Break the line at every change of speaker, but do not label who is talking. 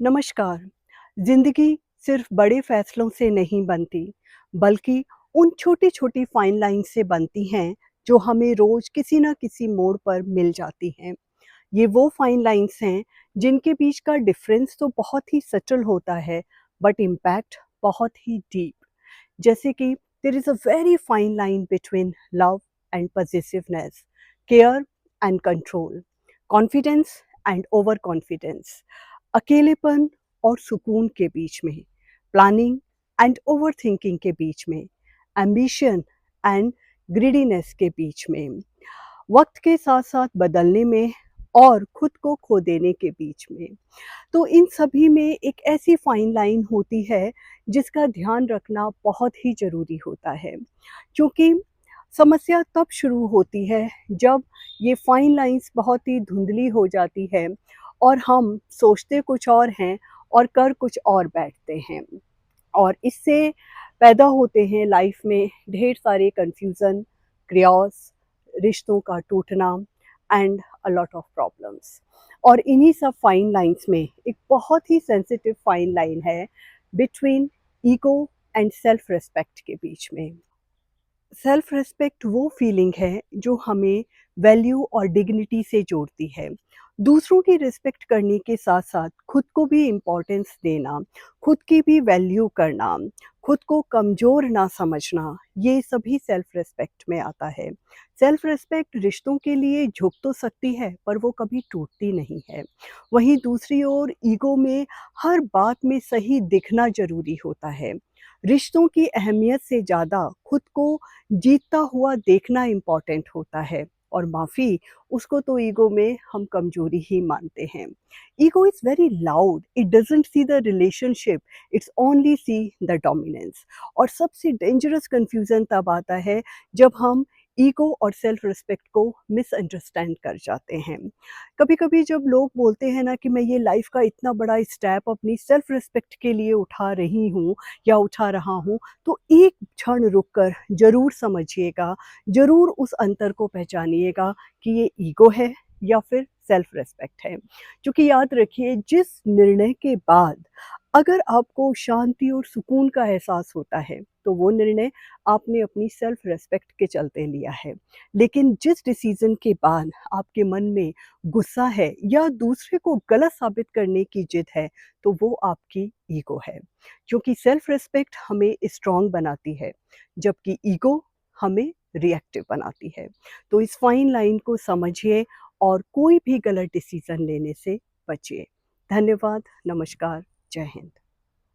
नमस्कार। जिंदगी सिर्फ बड़े फैसलों से नहीं बनती, बल्कि उन छोटी-छोटी फाइन लाइन से बनती हैं, जो हमें रोज किसी ना किसी मोड़ पर मिल जाती हैं। ये वो फाइन लाइन्स हैं, जिनके बीच का डिफरेंस तो बहुत ही सटल होता है, बट इम्पैक्ट बहुत ही डीप। जैसे कि there is a very fine line between love and possessiveness, care and control, confidence and over confidence, अकेलेपन और सुकून के बीच में, प्लानिंग एंड ओवर थिंकिंग के बीच में, एम्बिशन एंड ग्रीडीनेस के बीच में, वक्त के साथ साथ बदलने में और खुद को खो देने के बीच में। तो इन सभी में एक ऐसी फाइन लाइन होती है, जिसका ध्यान रखना बहुत ही ज़रूरी होता है, क्योंकि समस्या तब शुरू होती है जब ये फाइन लाइन्स बहुत ही धुंधली हो जाती है और हम सोचते कुछ और हैं और कर कुछ और बैठते हैं, और इससे पैदा होते हैं लाइफ में ढेर सारे कन्फ्यूज़न, क्रियास, रिश्तों का टूटना and a lot of problems. और इन्हीं सब फाइन लाइन्स में एक बहुत ही सेंसिटिव फाइन लाइन है between ego and self respect के बीच में। सेल्फ रिस्पेक्ट वो फीलिंग है जो हमें वैल्यू और डिग्निटी से जोड़ती है। दूसरों की रिस्पेक्ट करने के साथ साथ खुद को भी इम्पोर्टेंस देना, खुद की भी वैल्यू करना, खुद को कमज़ोर ना समझना, ये सभी सेल्फ रिस्पेक्ट में आता है। सेल्फ रिस्पेक्ट रिश्तों के लिए झुक तो सकती है, पर वो कभी टूटती नहीं है। वहीं दूसरी ओर ईगो में हर बात में सही दिखना ज़रूरी होता है। रिश्तों की अहमियत से ज़्यादा खुद को जीतता हुआ देखना इम्पॉर्टेंट होता है, और माफ़ी, उसको तो ईगो में हम कमज़ोरी ही मानते हैं। Ego is very loud, it doesn't see the relationship, it's only see the dominance. और सबसे डेंजरस कन्फ्यूज़न तब आता है जब हम ईगो और सेल्फ रिस्पेक्ट को मिसअंडरस्टैंड कर जाते हैं। कभी-कभी जब लोग बोलते हैं ना कि मैं ये लाइफ़ का इतना बड़ा स्टेप अपनी सेल्फ रिस्पेक्ट के लिए उठा रही हूँ या उठा रहा हूँ, तो एक क्षण रुक कर ज़रूर समझिएगा, ज़रूर उस अंतर को पहचानिएगा कि ये ईगो है या फिर सेल्फ रिस्पेक्ट है। क्योंकि याद रखिए, जिस निर्णय के बाद अगर आपको शांति और सुकून का एहसास होता है, तो वो निर्णय आपने अपनी सेल्फ रिस्पेक्ट के चलते लिया है। लेकिन जिस डिसीज़न के बाद आपके मन में गुस्सा है या दूसरे को गलत साबित करने की जिद है, तो वो आपकी ईगो है। क्योंकि सेल्फ रिस्पेक्ट हमें स्ट्रॉन्ग बनाती है, जबकि ईगो हमें रिएक्टिव बनाती है। तो इस फाइन लाइन को समझिए और कोई भी गलत डिसीज़न लेने से बचिए। धन्यवाद, नमस्कार, जय हिंद।